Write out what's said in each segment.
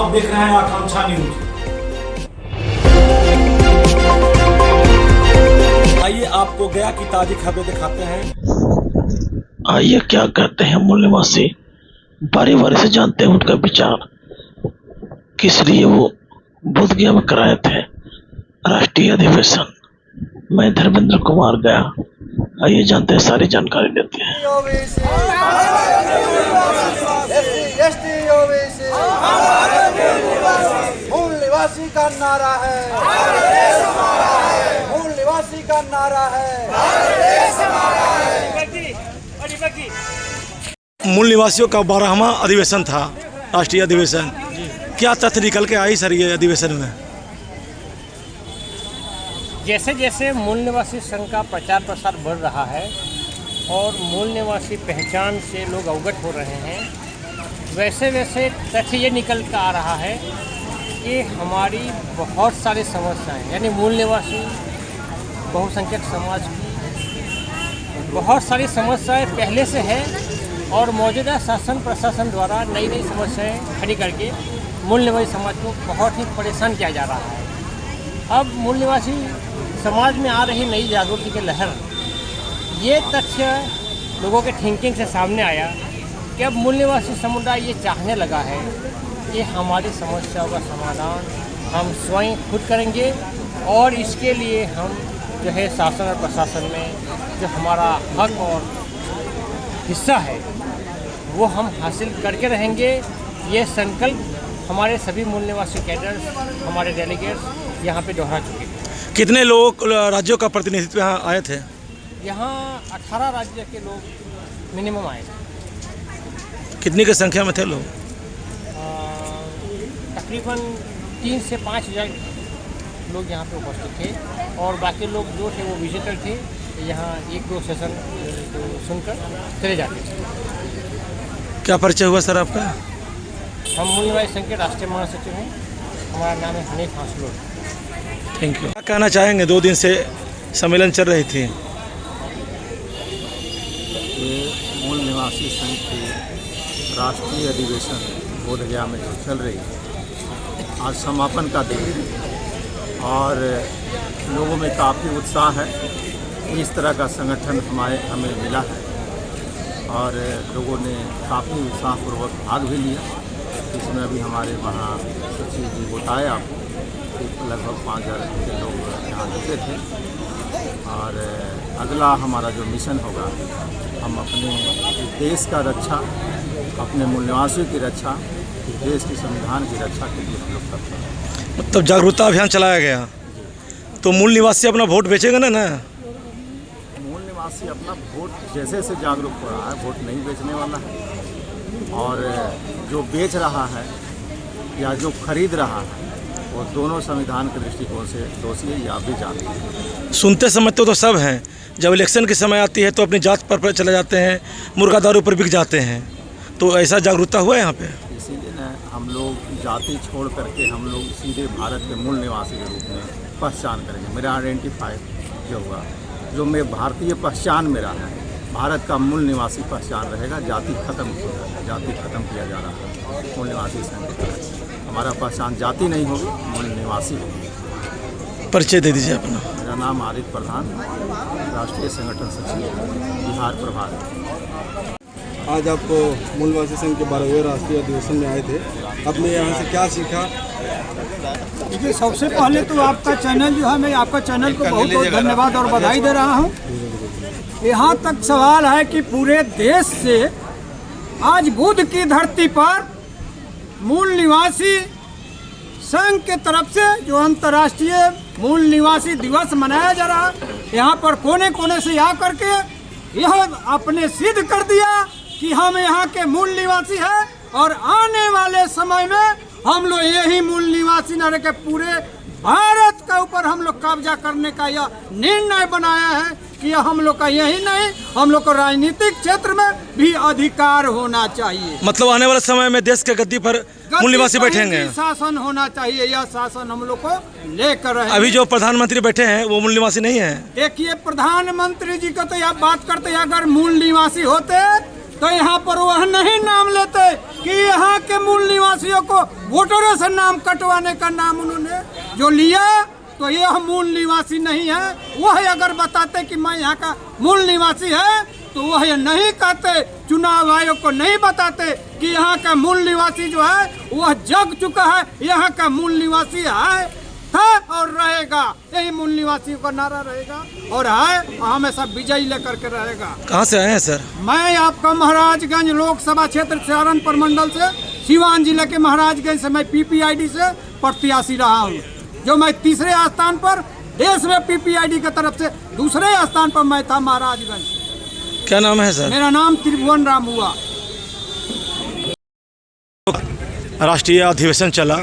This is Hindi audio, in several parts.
आप देख रहे हैं आकांक्षा न्यूज। आइए आपको गया की ताजी खबरें दिखाते हैं। आइए क्या कहते हैं मूल निवासी, बारी बारी से जानते हैं उनका विचार, किस लिए वो बोध गया में कराए थे राष्ट्रीय अधिवेशन। मैं धर्मेंद्र कुमार गया, आइए जानते हैं, सारी जानकारी लेते हैं। मूल निवासी का नारा है, मूल निवासी का नारा है। मूल निवासियों का 12वां अधिवेशन था, राष्ट्रीय अधिवेशन। क्या तथ्य निकल के आई सर ये अधिवेशन में? जैसे जैसे मूल निवासी संघ का प्रचार प्रसार बढ़ रहा है और मूल निवासी पहचान से लोग अवगत हो रहे हैं, वैसे वैसे तथ्य ये निकल कर आ रहा है कि हमारी बहुत सारी समस्याएं, यानी मूल निवासी बहुसंख्यक समाज की बहुत सारी समस्याएं पहले से है और मौजूदा शासन प्रशासन द्वारा नई नई समस्याएं खड़ी करके मूल निवासी समाज को बहुत ही परेशान किया जा रहा है। अब मूल निवासी समाज में आ रही नई जागृति की लहर, ये तथ्य लोगों के थिंकिंग से सामने आया कि अब मूल निवासी समुदाय ये चाहने लगा है कि हमारी समस्याओं का समाधान हम स्वयं खुद करेंगे और इसके लिए हम जो है शासन और प्रशासन में जो हमारा हक और हिस्सा है वो हम हासिल करके रहेंगे। ये संकल्प हमारे सभी मूल निवासी कैडर्स, हमारे डेलीगेट्स यहाँ पे दोहरा चुके हैं। कितने लोग राज्यों का प्रतिनिधित्व यहाँ आए थे? यहाँ 18 राज्य के लोग मिनिमम आए थे। कितनी की संख्या में थे लोग? तकरीबन 3 से 5 हज़ार लोग यहाँ पे उपस्थित थे और बाकी लोग जो थे वो विजिटर थे, यहाँ 1-2 सेशन सुनकर चले जाते थे। क्या परिचय हुआ सर आपका? हम मूल निवासी संघ के राष्ट्रीय महासचिव हैं, हमारा नाम है हनीफ हासलुर। Thank you. क्या कहना चाहेंगे? 2 दिन से सम्मेलन चल रही थी। ये मूल निवासी संघ की राष्ट्रीय अधिवेशन बोधगया में जो चल रही है, आज समापन का दिन है और लोगों में काफ़ी उत्साह है। इस तरह का संगठन हमें मिला है और लोगों ने काफ़ी उत्साहपूर्वक भाग भी लिया। इसमें अभी हमारे वहाँ सचिव जी बताए आपको कि लगभग 5,000 के लोग यहाँ जुटे थे और अगला हमारा जो मिशन होगा, हम अपने देश का रक्षा, अपने मूल निवासियों की रक्षा, देश के संविधान की रक्षा के लिए हम लोग करते हैं। मतलब जागरूकता अभियान चलाया गया, तो मूल निवासी अपना वोट बेचेंगे ना? मूल निवासी अपना वोट जैसे से जागरूक हो रहा है, वोट नहीं बेचने वाला है और जो बेच रहा है या जो खरीद रहा है वो दोनों संविधान के दृष्टिकोण से दोषी है, ये आप भी जानते हैं। सुनते समझते तो सब हैं, जब इलेक्शन की समय आती है तो अपनी जात पर चले जाते हैं, मुर्गा दारू पर बिक जाते हैं। तो ऐसा जागरूकता हुआ है यहाँ पे? इसीलिए ना हम लोग जाति छोड़ करके हम लोग सीधे भारत के मूल निवासी के रूप में पहचान करेंगे। मेरा आइडेंटिफाई जो होगा, जो मैं भारतीय पहचान मेरा है, भारत का मूल निवासी पहचान रहेगा। जाति खत्म हो रहा है, जाति खत्म किया जा रहा है मूल निवासी संघ। हमारा पहचान जाति नहीं होगी, मूल निवासी होगी। परिचय दे दीजिए अपना। मेरा नाम आरिफ प्रधान, राष्ट्रीय संगठन सचिव, बिहार प्रभारी। आज आप मूल निवासी संघ के 12वें राष्ट्रीय अधिवेशन में आए थे, आपने यहाँ से क्या सीखा? देखिए, सबसे पहले तो आपका चैनल जो है, मैं आपका चैनल को बहुत बहुत धन्यवाद और बधाई दे रहा हूँ। यहाँ तक सवाल है कि पूरे देश से आज बुध की धरती पर मूल निवासी संघ के तरफ से जो अंतर्राष्ट्रीय मूल निवासी दिवस मनाया जा रहा है, यहाँ पर कोने कोने से आकर के यह अपने सिद्ध कर दिया कि हम यहाँ के मूल निवासी हैं और आने वाले समय में हम लोग यही मूल निवासी न रह के पूरे भारत के ऊपर हम लोग कब्जा करने का यह निर्णय बनाया है कि हम लोग का यही नहीं, हम लोग को राजनीतिक क्षेत्र में भी अधिकार होना चाहिए। मतलब आने वाले समय में देश के गद्दी पर मूल निवासी बैठेंगे, शासन होना चाहिए। यह शासन हम लोग को लेकर रहे। अभी जो प्रधानमंत्री बैठे हैं वो मूल निवासी नहीं है। देखिए, प्रधानमंत्री जी को तो यह बात करते, अगर मूल निवासी होते तो यहाँ पर वह नहीं नाम लेते कि यहाँ के मूल निवासियों को वोटरों से नाम कटवाने का नाम उन्होंने जो लिया, तो यह मूल निवासी नहीं है। वह अगर बताते कि मैं यहाँ का मूल निवासी है तो वह ये नहीं कहते, चुनाव आयोग को नहीं बताते कि यहाँ का मूल निवासी जो है वह जग चुका है, यहाँ का मूल निवासी है, था और रहेगा। यही मूल निवासी का नारा रहेगा और है हमेशा विजयी लेकर के रहेगा। कहाँ से आए हैं सर? मैं आपका महाराजगंज लोकसभा क्षेत्र सहारनपुर मंडल से, सीवान जिले के महाराजगंज से मैं पीपीआईडी से प्रत्याशी रहा हूँ, जो मैं तीसरे स्थान पर देश में पीपीआईडी की तरफ से दूसरे स्थान पर मैं था महाराजगंज। क्या नाम है सर? मेरा नाम त्रिभुवन राम हुआ। राष्ट्रीय अधिवेशन चला,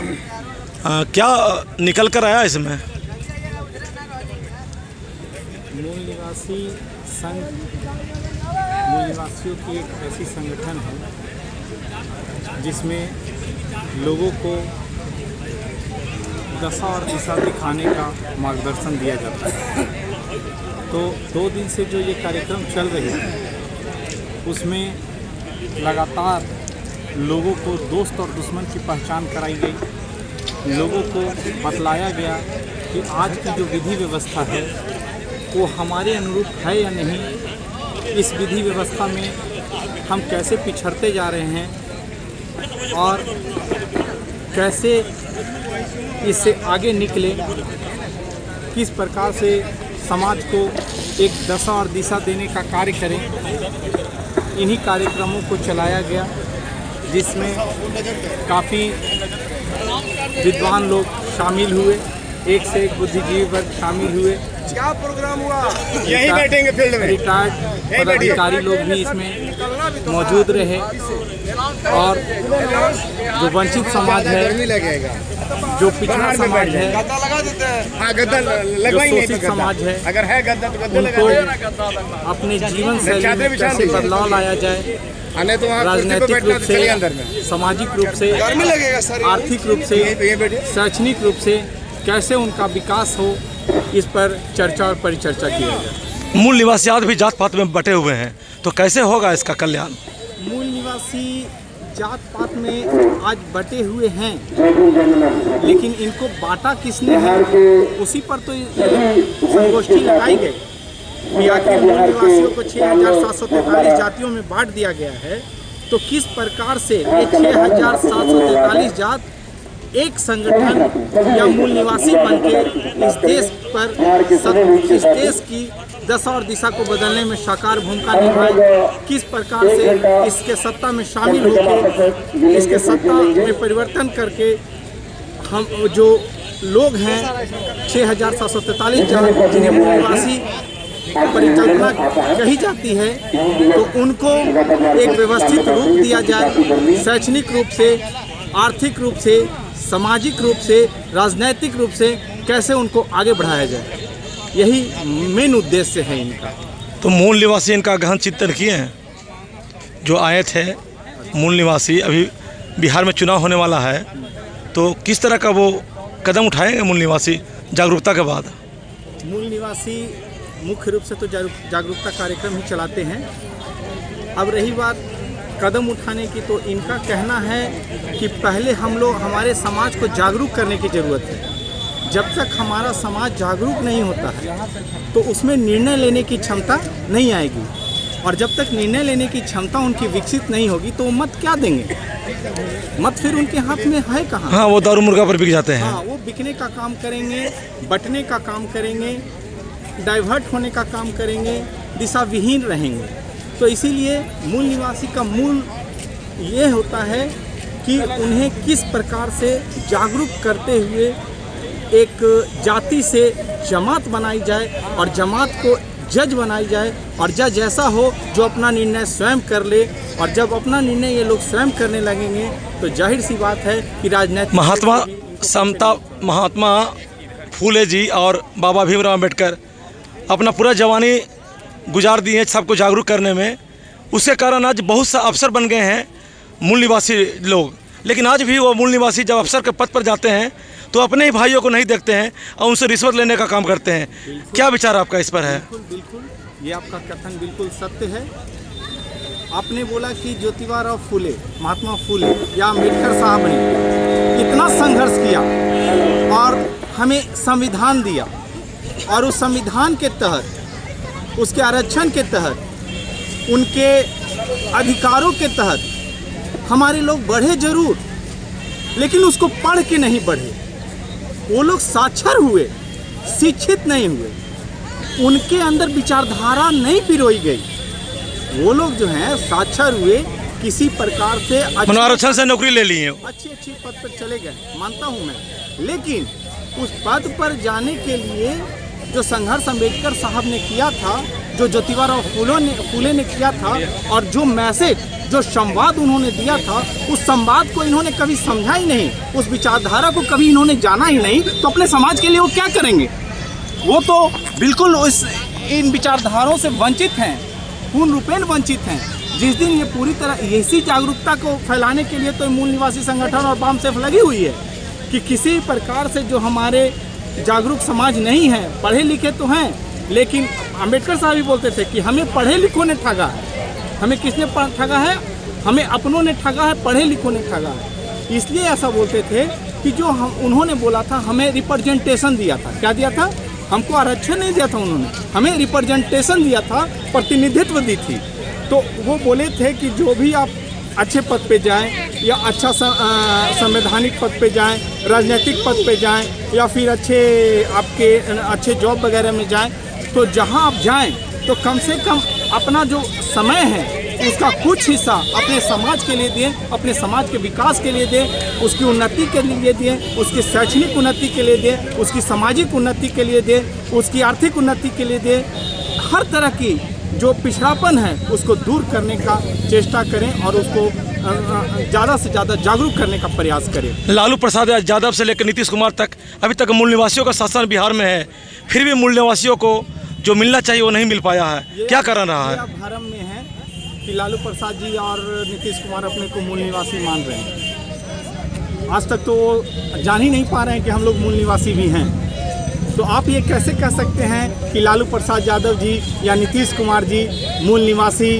क्या निकल कर आया इसमें? मूल निवासी संघ मूल निवासियों की एक ऐसी संगठन है जिसमें लोगों को दशा और दिशा दिखाने का मार्गदर्शन दिया जाता है। तो 2 दिन से जो ये कार्यक्रम चल रहे हैं उसमें लगातार लोगों को दोस्त और दुश्मन की पहचान कराई गई। लोगों को बतलाया गया कि आज की जो विधि व्यवस्था है वो हमारे अनुरूप है या नहीं, इस विधि व्यवस्था में हम कैसे पिछड़ते जा रहे हैं और कैसे इससे आगे निकले, किस प्रकार से समाज को एक दशा और दिशा देने का कार्य करें। इन्हीं कार्यक्रमों को चलाया गया जिसमें काफ़ी विद्वान लोग शामिल हुए, एक से एक बुद्धिजीवी वर्ग शामिल हुए। क्या प्रोग्राम हुआ? यही बैठेंगे फील्ड में। रिटायर्ड पदाधिकारी लोग भी इसमें मौजूद रहे और जो वंचित समाज है, जो पिछड़ा समाज है, जो शोषित समाज है, उनको अपने जीवन शैली में कैसे बदलाव लाया जाए, राजनीतिक रूप से, सामाजिक रूप से, आर्थिक रूप से, शैक्षणिक रूप से कैसे उनका विकास हो, इस पर चर्चा और परिचर्चा की जाए। मूल निवासी आज भी जात पात में बटे हुए हैं, तो कैसे होगा इसका कल्याण? मूल निवासी जात पात में आज बटे हुए हैं, लेकिन इनको बांटा किसने है, उसी पर तो संगोष्ठी लगाई गई कि आखिर मूल निवासियों को 6,743 जातियों में बांट दिया गया है, तो किस प्रकार से ये 6,743 जात एक संगठन या मूल निवासी बनके इस देश पर, इस देश की दशा और दिशा को बदलने में साकार भूमिका निभाए, किस प्रकार से इसके सत्ता में शामिल होकर, इसके सत्ता में परिवर्तन करके हम जो लोग हैं 6,743 जिन्हें मूल निवासी परिकल्पना कही जाती है, तो उनको एक व्यवस्थित रूप दिया जाए, शैक्षणिक रूप से, आर्थिक रूप से, सामाजिक रूप से, राजनैतिक रूप से कैसे उनको आगे बढ़ाया जाए, यही मेन उद्देश्य है इनका। तो मूल निवासी इनका गहन चिंतन किए हैं, जो आए थे मूल निवासी। अभी बिहार में चुनाव होने वाला है, तो किस तरह का वो कदम उठाएंगे मूल निवासी जागरूकता के बाद? मूल निवासी मुख्य रूप से तो जागरूकता कार्यक्रम ही चलाते हैं। अब रही बात कदम उठाने की, तो इनका कहना है कि पहले हम लोग हमारे समाज को जागरूक करने की ज़रूरत है। जब तक हमारा समाज जागरूक नहीं होता है तो उसमें निर्णय लेने की क्षमता नहीं आएगी, और जब तक निर्णय लेने की क्षमता उनकी विकसित नहीं होगी तो वो मत क्या देंगे? मत फिर उनके हाथ में है कहाँ? हाँ, वो दारू मुर्गा पर बिक जाते हैं। हाँ, वो बिकने का काम करेंगे, बंटने का काम करेंगे, डाइवर्ट होने का काम करेंगे, दिशा विहीन रहेंगे। तो इसीलिए मूल निवासी का मूल ये होता है कि उन्हें किस प्रकार से जागरूक करते हुए एक जाति से जमात बनाई जाए और जमात को जज बनाई जाए, और जज ऐसा हो जो अपना निर्णय स्वयं कर ले। और जब अपना निर्णय ये लोग स्वयं करने लगेंगे तो जाहिर सी बात है कि राजनीतिक महात्मा फूले जी और बाबा भीमराव अम्बेडकर अपना पूरा जवानी गुजार दिए सबको जागरूक करने में। उसके कारण आज बहुत सा अफसर बन गए हैं मूल निवासी लोग, लेकिन आज भी वो मूल निवासी जब अफसर के पद पर जाते हैं तो अपने ही भाइयों को नहीं देखते हैं और उनसे रिश्वत लेने का काम करते हैं। क्या विचार आपका इस पर है? बिल्कुल, ये आपका कथन बिल्कुल सत्य है। आपने बोला कि ज्योतिबा फुले, महात्मा फुले या अम्बेडकर साहब ने कितना संघर्ष किया और हमें संविधान दिया, और उस संविधान के तहत, उसके आरक्षण के तहत, उनके अधिकारों के तहत हमारे लोग बढ़े जरूर, लेकिन उसको पढ़ के नहीं बढ़े। वो लोग साक्षर हुए, शिक्षित नहीं हुए, उनके अंदर विचारधारा नहीं पिरोई गई। वो लोग जो हैं साक्षर हुए, किसी प्रकार से आरक्षण से नौकरी ले ली है, अच्छी पद पर चले गए, मानता हूँ मैं, लेकिन उस पद पर जाने के लिए जो संघर्ष अम्बेडकर साहब ने किया था, जो ज्योतिबा फुले ने किया था, और जो मैसेज, जो संवाद उन्होंने दिया था, उस संवाद को इन्होंने कभी समझा ही नहीं, उस विचारधारा को कभी इन्होंने जाना ही नहीं, तो अपने समाज के लिए वो क्या करेंगे? वो तो बिल्कुल इन विचारधाराओं से वंचित हैं, पूर्ण रूपेण वंचित हैं। जिस दिन ये पूरी तरह इसी जागरूकता को फैलाने के लिए तो मूल निवासी संगठन और बाम सेफ लगी हुई है कि किसी प्रकार से जो हमारे जागरूक समाज नहीं है, पढ़े लिखे तो हैं, लेकिन अम्बेडकर साहब भी बोलते थे कि हमें पढ़े लिखों ने ठगा है। हमें किसने ठगा है? हमें अपनों ने ठगा है, पढ़े लिखों ने ठगा है। इसलिए ऐसा बोलते थे कि जो उन्होंने बोला था, हमें रिप्रेजेंटेशन दिया था। क्या दिया था? हमको आरक्षण नहीं दिया था उन्होंने, हमें रिप्रेजेंटेशन दिया था, प्रतिनिधित्व दी थी। तो वो बोले थे कि जो भी आप अच्छे पद पे जाएं या अच्छा संवैधानिक पद पे जाएं, राजनीतिक पद पे जाएं, या फिर अच्छे जॉब वगैरह में जाएं, तो जहां आप जाएं तो कम से कम अपना जो समय है उसका कुछ हिस्सा अपने समाज के लिए दें, अपने समाज के विकास के लिए दें, उसकी उन्नति के लिए दें, उसकी शैक्षणिक उन्नति के लिए दें, उसकी सामाजिक उन्नति के लिए दें, उसकी आर्थिक उन्नति के लिए दें। हर तरह की जो पिछड़ापन है उसको दूर करने का चेष्टा करें और उसको ज़्यादा से ज़्यादा जागरूक करने का प्रयास करें। लालू प्रसाद यादव से लेकर नीतीश कुमार तक अभी तक मूल निवासियों का शासन बिहार में है, फिर भी मूल निवासियों को जो मिलना चाहिए वो नहीं मिल पाया है। क्या कारण रहा है? भ्रम में है कि लालू प्रसाद जी और नीतीश कुमार अपने को मूल निवासी मान रहे हैं। आज तक तो वो जान ही नहीं पा रहे हैं कि हम लोग मूल निवासी भी हैं। तो आप ये कैसे कह सकते हैं कि लालू प्रसाद यादव जी या नीतीश कुमार जी मूल निवासी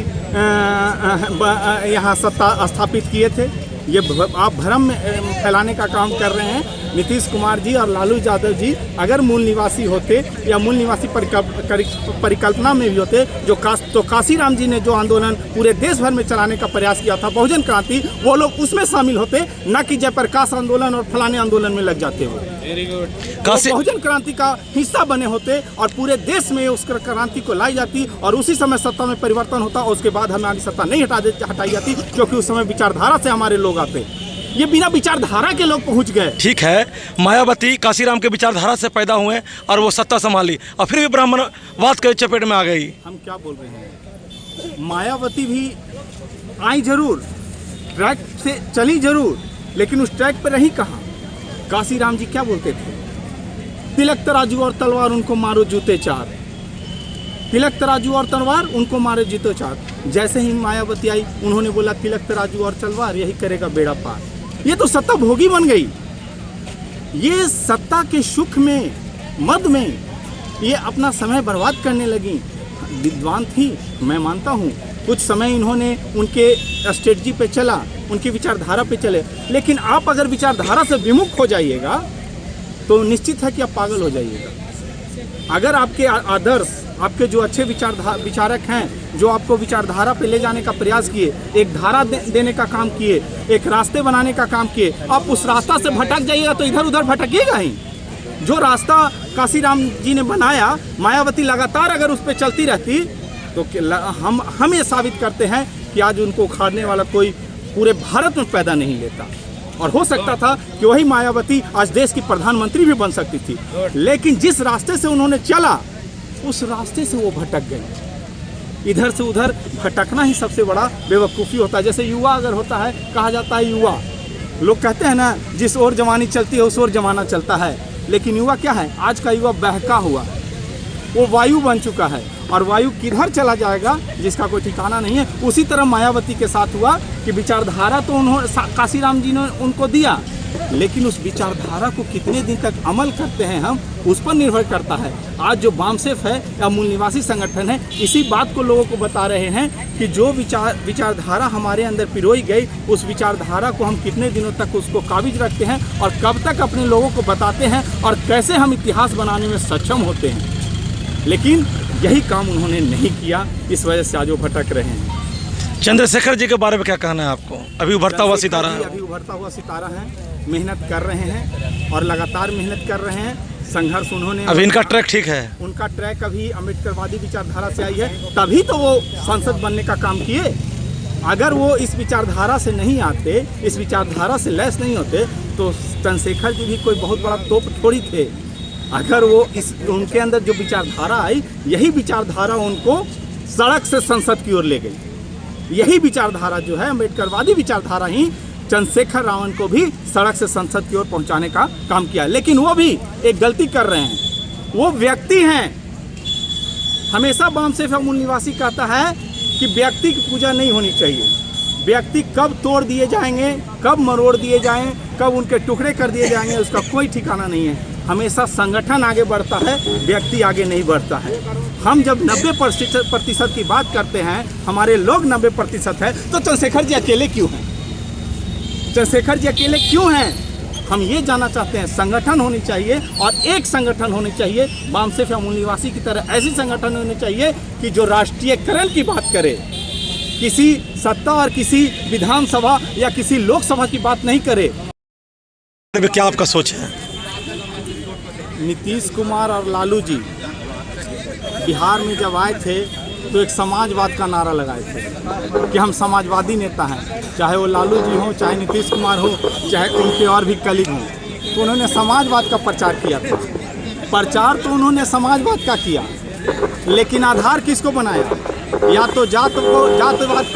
यहाँ सत्ता स्थापित किए थे? ये आप भ्रम फैलाने का काम कर रहे हैं। नीतीश कुमार जी और लालू यादव जी अगर मूल निवासी होते या मूल निवासी परिकल्पना में भी होते, तो काशीराम जी ने जो आंदोलन पूरे देश भर में चलाने का प्रयास किया था, बहुजन क्रांति, वो लोग उसमें शामिल होते, न कि जयप्रकाश आंदोलन और फलाने आंदोलन में लग जाते हो। बहुजन क्रांति का हिस्सा बने होते और पूरे देश में उस क्रांति को लाई जाती और उसी समय सत्ता में परिवर्तन होता और उसके बाद हमारी सत्ता नहीं हटाई जाती, क्योंकि उस समय विचारधारा से हमारे लोग आते। ये बिना विचारधारा के लोग पहुंच गए। ठीक है, मायावती काशीराम के विचारधारा से पैदा हुए और वो सत्ता संभाली और फिर भी ब्राह्मणवाद के चपेट में आ गई। हम क्या बोल रहे हैं? मायावती भी आई जरूर, ट्रैक से चली जरूर, लेकिन उस ट्रैक पर रही कहाँ? काशीराम जी क्या बोलते थे? तिलक तराजू और तलवार उनको मारो जूते चार, तिलक तराजू और तलवार उनको मारो जूते चार। जैसे ही मायावती आई उन्होंने बोला तिलक तराजू और तलवार यही करेगा बेड़ा पार। ये तो सत्ता भोगी बन गई। ये सत्ता के सुख में, मद में ये अपना समय बर्बाद करने लगी। विद्वान थी, मैं मानता हूँ, कुछ समय इन्होंने उनके स्ट्रेटजी पे चला, उनकी विचारधारा पे चले, लेकिन आप अगर विचारधारा से विमुख हो जाइएगा तो निश्चित है कि आप पागल हो जाइएगा। अगर आपके आदर्श, आपके जो अच्छे विचारक हैं, जो आपको विचारधारा पे ले जाने का प्रयास किए, एक धारा देने का काम किए, एक रास्ते बनाने का काम किए, आप उस रास्ता से भटक जाइएगा तो इधर उधर भटकिएगा ही। जो रास्ता काशीराम जी ने बनाया, मायावती लगातार अगर उस पर चलती रहती तो हम ये साबित करते हैं कि आज उनको उखाड़ने वाला कोई पूरे भारत में पैदा नहीं लेता। और हो सकता था कि वही मायावती आज देश की प्रधानमंत्री भी बन सकती थी, लेकिन जिस रास्ते से उन्होंने चला उस रास्ते से वो भटक गए। इधर से उधर भटकना ही सबसे बड़ा बेवकूफ़ी होता है। जैसे युवा अगर होता है, कहा जाता है युवा, लोग कहते हैं ना, जिस ओर जवानी चलती है उस ओर जमाना चलता है, लेकिन युवा क्या है? आज का युवा बहका हुआ, वो वायु बन चुका है और वायु किधर चला जाएगा जिसका कोई ठिकाना नहीं है। उसी तरह मायावती के साथ हुआ कि विचारधारा तो काशीराम जी ने उनको दिया, लेकिन उस विचारधारा को कितने दिन तक अमल करते हैं हम, उस पर निर्भर करता है। आज जो बामसेफ है या मूल निवासी संगठन है, इसी बात को लोगों को बता रहे हैं कि जो विचारधारा हमारे अंदर पिरोई गई, उस विचारधारा को हम कितने दिनों तक उसको काबिज रखते हैं और कब तक अपने लोगों को बताते हैं और कैसे हम इतिहास बनाने में सक्षम होते हैं। लेकिन यही काम उन्होंने नहीं किया, इस वजह से आज वो भटक रहे हैं। चंद्रशेखर जी के बारे में क्या कहना है आपको? अभी उभरता हुआ सितारा है। अभी उभरता हुआ सितारा है, मेहनत कर रहे हैं और लगातार मेहनत कर रहे हैं। संघर्ष उन्होंने, अभी इनका ट्रैक ठीक है। उनका ट्रैक अभी अम्बेडकरवादी विचारधारा से आई है, तभी तो वो सांसद बनने का काम किए। अगर वो इस विचारधारा से नहीं आते, इस विचारधारा से लैस नहीं होते, तो चंद्रशेखर जी भी कोई बहुत बड़ा तोप थोड़ी थे। अगर वो उनके अंदर जो विचारधारा आई, यही विचारधारा उनको सड़क से संसद की ओर ले गई। यही विचारधारा जो है, अम्बेडकरवादी विचारधारा ही चंद्रशेखर रावण को भी सड़क से संसद की ओर पहुंचाने का काम किया। लेकिन वो भी एक गलती कर रहे हैं, वो व्यक्ति हैं। हमेशा बामसेफ मूल निवासी कहता है कि व्यक्ति की पूजा नहीं होनी चाहिए। व्यक्ति कब तोड़ दिए जाएंगे, कब मरोड़ दिए जाएं, कब उनके टुकड़े कर दिए जाएंगे, उसका कोई ठिकाना नहीं है। हमेशा संगठन आगे बढ़ता है, व्यक्ति आगे नहीं बढ़ता है। हम जब 90% की बात करते हैं, हमारे लोग 90% है, तो चंद्रशेखर जी अकेले क्यों हैं? चंद्रशेखर जी अकेले क्यों हैं? हम ये जानना चाहते हैं। संगठन होनी चाहिए और एक संगठन होनी चाहिए, बामसेफ या मूल निवासी की तरह ऐसी संगठन होनी चाहिए कि जो राष्ट्रीयकरण की बात करे, किसी सत्ता और किसी विधानसभा या किसी लोकसभा की बात नहीं करे। क्या आपका सोच है? नीतीश कुमार और लालू जी बिहार में जब आए थे तो एक समाजवाद का नारा लगाए थे कि हम समाजवादी नेता हैं। चाहे वो लालू जी हों, चाहे नीतीश कुमार हो, चाहे उनके और भी कलीग हों, तो उन्होंने समाजवाद का प्रचार किया था। प्रचार तो उन्होंने समाजवाद का किया, लेकिन आधार किसको बनाया? या तो जातिवाद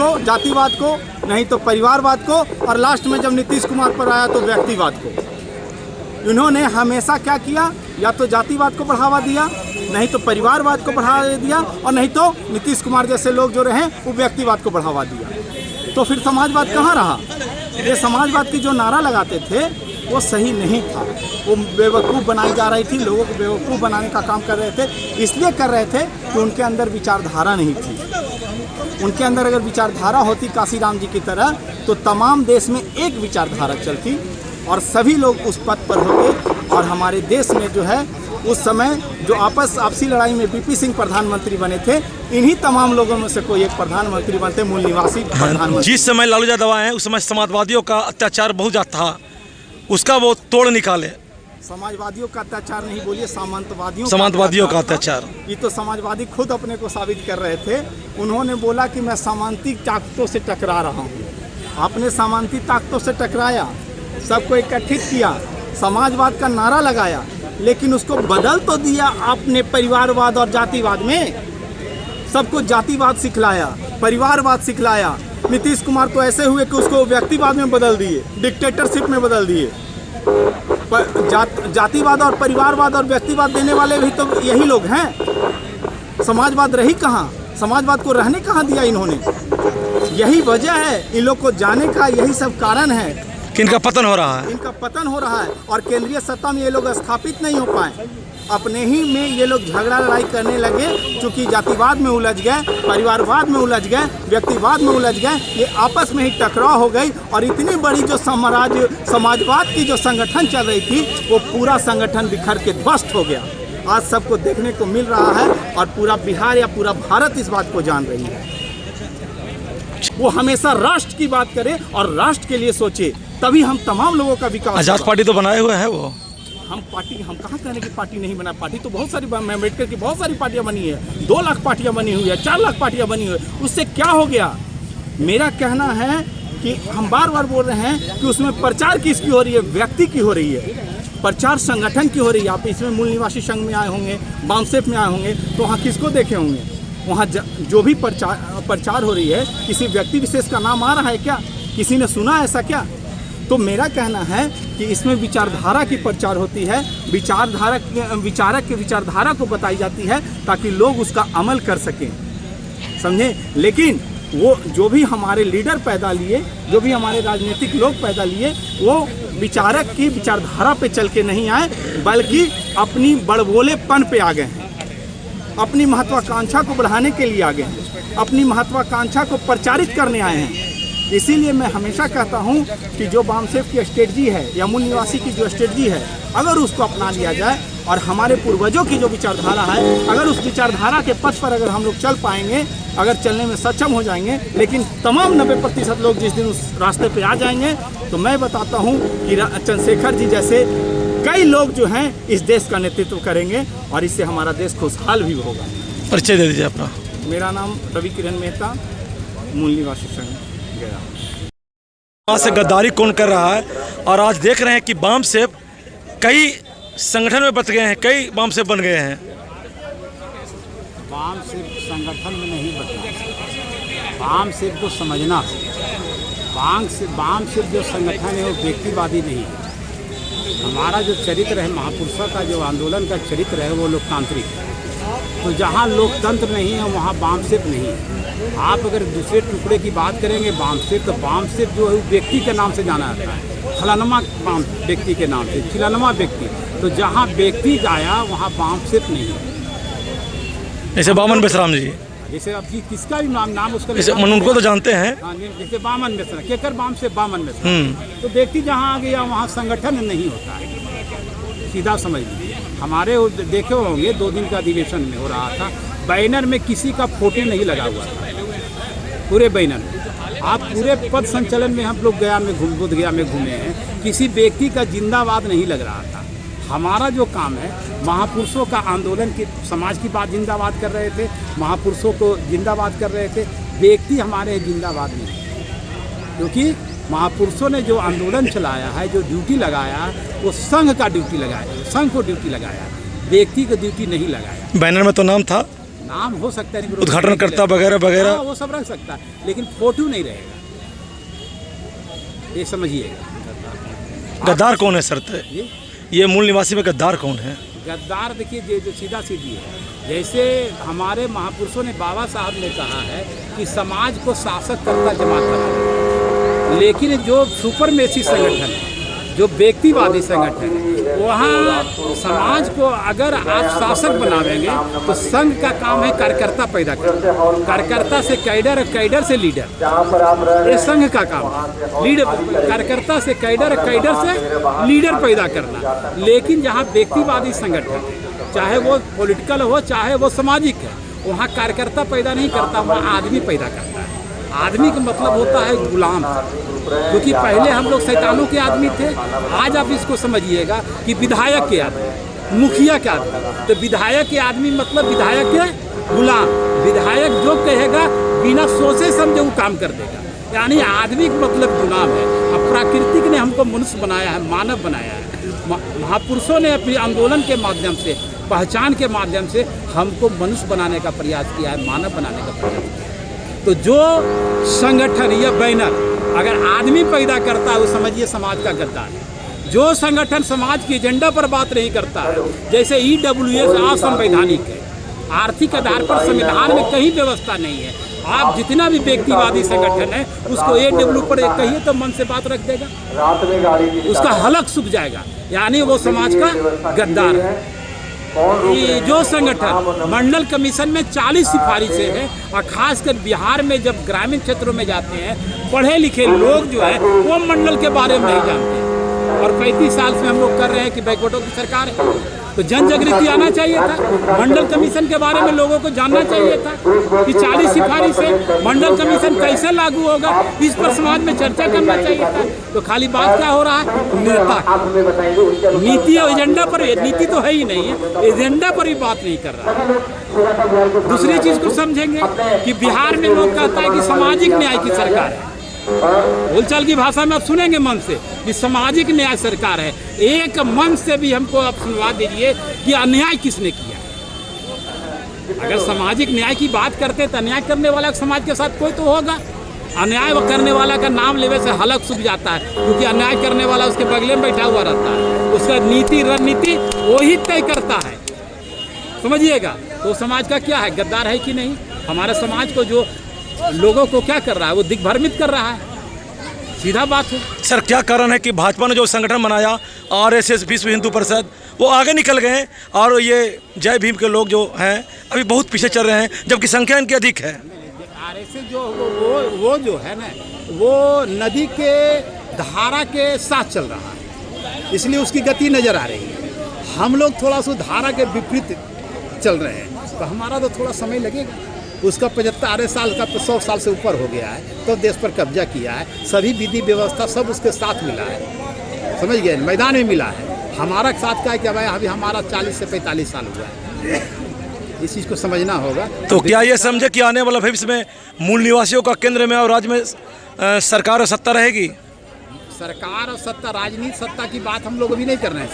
को, नहीं तो परिवारवाद को, और लास्ट में जब नीतीश कुमार पर आया तो व्यक्तिवाद को। इन्होंने हमेशा क्या किया? या तो जातिवाद को बढ़ावा दिया, नहीं तो परिवारवाद को बढ़ावा दिया, और नहीं तो नीतीश कुमार जैसे लोग जो रहे वो व्यक्तिवाद को बढ़ावा दिया। तो फिर समाजवाद कहाँ रहा? ये समाजवाद की जो नारा लगाते थे वो सही नहीं था, वो बेवकूफ़ बनाई जा रही थी, लोगों को बेवकूफ़ बनाने का काम कर रहे थे। इसलिए कर रहे थे कि उनके अंदर विचारधारा नहीं थी। उनके अंदर अगर विचारधारा होती काशीराम जी की तरह, तो तमाम देश में एक विचारधारा चलती और सभी लोग उस पद पर होते। और हमारे देश में जो है उस समय जो आपसी लड़ाई में बीपी सिंह प्रधानमंत्री बने थे, इन्हीं तमाम लोगों में से कोई एक प्रधानमंत्री बनते, मूल निवासी प्रधानमंत्री। जिस समय लालू यादव आए उस समय समाजवादियों का अत्याचार बहुत ज़्यादा था, उसका वो तोड़ निकाले। समाजवादियों का अत्याचार नहीं बोलिए, सामंतवादियों का अत्याचार। ये तो समाजवादी खुद अपने को साबित कर रहे थे। उन्होंने बोला कि मैं सामंती ताकतों से टकरा रहा हूँ। आपने सामंती ताकतों से टकराया, सबको इकट्ठित किया, समाजवाद का नारा लगाया, लेकिन उसको बदल तो दिया आपने परिवारवाद और जातिवाद में। सबको जातिवाद सिखलाया, परिवारवाद सिखलाया। नीतीश कुमार तो ऐसे हुए कि उसको व्यक्तिवाद में बदल दिए, डिक्टेटरशिप में बदल दिए। जातिवाद और परिवारवाद और व्यक्तिवाद देने वाले भी तो यही लोग हैं। समाजवाद रही कहाँ? समाजवाद को रहने कहाँ दिया इन्होंने? यही वजह है इन लोग को जाने का, यही सब कारण है कि इनका पतन हो रहा है। इनका पतन हो रहा है और केंद्रीय सत्ता में ये लोग स्थापित नहीं हो पाए। अपने ही में ये लोग झगड़ा लड़ाई करने लगे, क्योंकि जातिवाद में उलझ गए, परिवारवाद में उलझ गए, व्यक्तिवाद में उलझ गए। ये आपस में ही टकराव हो गई और इतनी बड़ी जो समाजवाद की जो संगठन चल रही थी, वो पूरा संगठन बिखर के ध्वस्त हो गया। आज सबको देखने को मिल रहा है और पूरा बिहार या पूरा भारत इस बात को जान रही है। वो हमेशा राष्ट्र की बात करे और राष्ट्र के लिए सोचे, तभी हम तमाम लोगों का विकास। आज़ाद पार्टी तो बनाए हुए हैं वो। हम कहाँ कहने की पार्टी नहीं बना? पार्टी तो बहुत सारी, अम्बेडकर की बहुत सारी पार्टियां बनी है। 2 लाख पार्टियां बनी हुई है, 4 लाख पार्टियां बनी हुई है। उससे क्या हो गया? मेरा कहना है कि हम बार बार बोल रहे हैं कि उसमें प्रचार किसकी हो रही है? व्यक्ति की हो रही है। प्रचार संगठन की हो रही है। आप इसमें मूल निवासी संघ में आए होंगे, बामसेफ में आए होंगे, तो वहाँ किसको देखे होंगे? वहाँ जो भी प्रचार हो रही है, किसी व्यक्ति विशेष का नाम आ रहा है क्या? किसी ने सुना ऐसा क्या? तो मेरा कहना है कि इसमें विचारधारा की प्रचार होती है, विचारक की विचारधारा को बताई जाती है ताकि लोग उसका अमल कर सकें, समझे? लेकिन वो जो भी हमारे लीडर पैदा लिए, जो भी हमारे राजनीतिक लोग पैदा लिए, वो विचारक की विचारधारा पे चल के नहीं आए, बल्कि अपनी बड़बोलेपन पे आ गए हैं, अपनी महत्वाकांक्षा को बढ़ाने के लिए आ गए हैं, अपनी महत्वाकांक्षा को प्रचारित करने आए हैं। इसीलिए मैं हमेशा कहता हूं कि जो बामसेफ की स्ट्रेटजी है या मूल निवासी की जो स्ट्रेटजी है, अगर उसको अपना लिया जाए और हमारे पूर्वजों की जो विचारधारा है, अगर उस विचारधारा के पथ पर अगर हम लोग चल पाएंगे, अगर चलने में सक्षम हो जाएंगे, लेकिन तमाम 90% लोग जिस दिन उस रास्ते पे आ जाएंगे, तो मैं बताता हूं कि चंद्रशेखर जी जैसे कई लोग जो हैं इस देश का नेतृत्व करेंगे और इससे हमारा देश खुशहाल भी होगा। परिचय दे दीजिए अपना। मेरा नाम रवि किरण मेहता, मूल निवासी संघ गया। वहाँ से गद्दारी कौन कर रहा है, और आज देख रहे हैं कि बामसेफ कई संगठन में बच गए हैं, कई बामसेफ बन गए हैं। बामसेफ संगठन में नहीं बचना, बामसेफ को समझना। बामसेफ जो संगठन है वो व्यक्तिवादी नहीं है। हमारा जो चरित्र है, महापुरुषों का जो आंदोलन का चरित्र है, वो लोकतांत्रिक है। तो जहाँ लोकतंत्र नहीं है वहाँ बामसेफ नहीं है। आप अगर दूसरे टुकड़े की बात करेंगे बामसेफ, तो बामसेफ जो है व्यक्ति के नाम से जाना जाता है, फलानमा व्यक्ति के नाम से, चिलानमा व्यक्ति। तो जहाँ व्यक्ति गाया वहाँ बामसेफ नहीं है। जैसे बामन बेसराम जी, जैसे अब किसका भी नाम उसका, जैसे उनको तो जानते हैं, जैसे बामन मिश्रा, केकर बामसेफ बामन मिश्रा। तो व्यक्ति जहाँ आ गया वहाँ संगठन नहीं होता है, सीधा समझ लीजिए। हमारे देखे होंगे 2 दिन का अधिवेशन में हो रहा था, बैनर में किसी का फोटो नहीं लगा हुआ था, पूरे बैनर में। आप पूरे पद संचलन में हम लोग बोध गया में घूमे हैं, किसी व्यक्ति का जिंदाबाद नहीं लग रहा था। हमारा जो काम है, महापुरुषों का आंदोलन की, समाज की बात जिंदाबाद कर रहे थे, महापुरुषों को जिंदाबाद कर रहे थे। व्यक्ति हमारे जिंदाबाद नहीं, क्योंकि महापुरुषों ने जो आंदोलन चलाया है, जो ड्यूटी लगाया, वो संघ का ड्यूटी लगाया, संघ को ड्यूटी लगाया, व्यक्ति को ड्यूटी नहीं लगाया। बैनर में तो नाम था, नाम हो सकता है, उद्घाटनकर्ता वगैरह वगैरह, वो सब रख सकता है, लेकिन फोटो नहीं रहेगा, ये समझिएगा। गद्दार कौन है सर? ये मूल निवासी में गद्दार कौन है? गद्दार देखिए जो सीधा सीधी है। जैसे हमारे महापुरुषों ने, बाबा साहब ने कहा है कि समाज को शासक करता जमात बना, लेकिन जो सुपरमेसी संगठन है, जो व्यक्तिवादी संगठन है, वहाँ समाज को अगर आप शासक बनावेंगे तो संघ का काम है कार्यकर्ता पैदा करना, कार्यकर्ता से कैडर, कैडर से लीडर, ये संघ का काम है। लीडर, कार्यकर्ता से कैडर, कैडर से लीडर पैदा करना। लेकिन जहाँ व्यक्तिवादी संगठन, चाहे वो पॉलिटिकल हो चाहे वो सामाजिक है, वहाँ कार्यकर्ता पैदा नहीं करता, वहाँ आदमी पैदा करता है। आदमी का मतलब होता है गुलाम, क्योंकि पहले हम लोग शैतानों के आदमी थे। आज आप इसको समझिएगा कि विधायक के आदमी, मुखिया के आदमी। तो विधायक के आदमी मतलब विधायक के गुलाम। विधायक जो कहेगा बिना सोचे समझे वो काम कर देगा, यानी आदमी का मतलब गुलाम है। अब प्राकृतिक ने हमको मनुष्य बनाया है, मानव बनाया है। महापुरुषों ने अपने आंदोलन के माध्यम से, पहचान के माध्यम से हमको मनुष्य बनाने का प्रयास किया है, मानव बनाने का प्रयास किया है। तो जो संगठन या बैनर अगर आदमी पैदा करता है, वो समझिए समाज का गद्दार है। जो संगठन समाज की एजेंडा पर बात नहीं करता है, जैसे EWS असंवैधानिक है, आर्थिक आधार पर संविधान में कहीं व्यवस्था नहीं है। आप जितना भी व्यक्तिवादी संगठन है उसको AW पर कहिए तो मन से बात रख देगा, उसका हलक सूख जाएगा, यानी वो समाज का गद्दार है। जो संगठन मंडल कमीशन में 40 सिफारिशें हैं, और खासकर बिहार में जब ग्रामीण क्षेत्रों में जाते हैं, पढ़े लिखे लोग जो है वो मंडल के बारे में नहीं जानते। और 35 साल से हम लोग कर रहे हैं कि बैकवर्डों की सरकार है, तो जन जागृति आना चाहिए था। मंडल कमीशन के बारे में लोगों को जानना चाहिए था कि 40 सिफारिशें, मंडल कमीशन कैसे लागू होगा, इस पर समाज में चर्चा करना चाहिए था। तो खाली बात क्या हो रहा है, नेता नीति और एजेंडा पर, नीति तो है ही नहीं है, एजेंडा पर भी बात नहीं कर रहा है। दूसरी चीज़ को समझेंगे कि बिहार में लोग कहता है कि सामाजिक न्याय की सरकार है। बोलचाल की भाषा में आप सुनेंगे मन से कि सामाजिक न्याय सरकार है। एक मन से भी हमको आप सुनवा दीजिए कि अन्याय किसने किया। अगर सामाजिक न्याय की बात करते तो अन्याय करने वाला समाज के साथ कोई तो होगा। अन्याय करने वाला का नाम लेने से हलक सूख जाता है, क्योंकि अन्याय करने वाला उसके बगले में बैठा हुआ रहता है, उसका नीति रणनीति वही तय करता है, समझिएगा। तो समाज का क्या है, गद्दार है कि नहीं। हमारे समाज को जो लोगों को क्या कर रहा है, वो दिग्भ्रमित कर रहा है, सीधा बात है। सर क्या कारण है कि भाजपा ने जो संगठन बनाया आरएसएस विश्व हिंदू परिषद वो आगे निकल गए और ये जय भीम के लोग जो हैं अभी बहुत पीछे चल रहे हैं जबकि संख्या इनकी अधिक है। आरएसएस जो वो जो है ना वो नदी के धारा के साथ चल रहा है, इसलिए उसकी गति नज़र आ रही है। हम लोग थोड़ा सा धारा के विपरीत चल रहे हैं, तो हमारा तो थोड़ा समय लगेगा। उसका 75 साल का 100 साल से ऊपर हो गया है, तो देश पर कब्जा किया है, सभी विधि व्यवस्था सब उसके साथ मिला है, समझ गए, मैदान में मिला है। हमारा साथ का है कि भाई अभी हमारा 40 से 45 साल हुआ है, इस चीज़ को समझना होगा। तो क्या ये समझे कि आने वाला भविष्य में मूल निवासियों का केंद्र में और राज्य में सरकार और सत्ता रहेगी? सरकार और सत्ता, राजनीति सत्ता की बात हम लोग अभी नहीं कर रहे हैं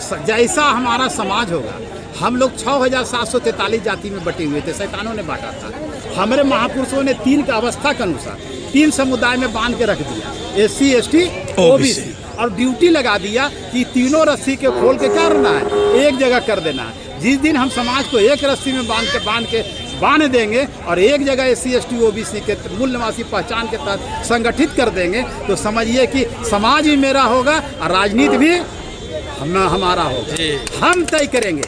सर। जैसा हमारा समाज होगा, हम लोग 6743 जाति में बटे हुए थे, शैतानों ने बांटा था। हमारे महापुरुषों ने 3 का अवस्था के अनुसार 3 समुदाय में बांध के रख दिया, SC ST OBC, और ड्यूटी लगा दिया कि तीनों रस्सी के खोल के क्या करना है, एक जगह कर देना है। जिस दिन हम समाज को एक रस्सी में बांध देंगे और एक जगह SC ST OBC के मूल निवासी पहचान के तहत संगठित कर देंगे, तो समझिए कि समाज भी मेरा होगा और राजनीति भी हमारा होगा। हम तय करेंगे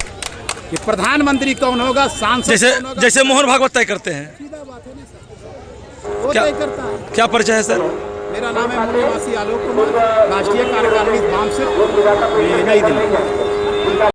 कि प्रधानमंत्री कौन होगा, सांसद कौन होगा। जैसे मोहन भागवत तय करते हैं, सीधा बात है ना सर, वो क्या तय करता है। क्या परिचय है सर? मेरा नाम है मूल निवासी आलोक कुमार, राष्ट्रीय कार्यकारिणी धाम से, नई दिल्ली।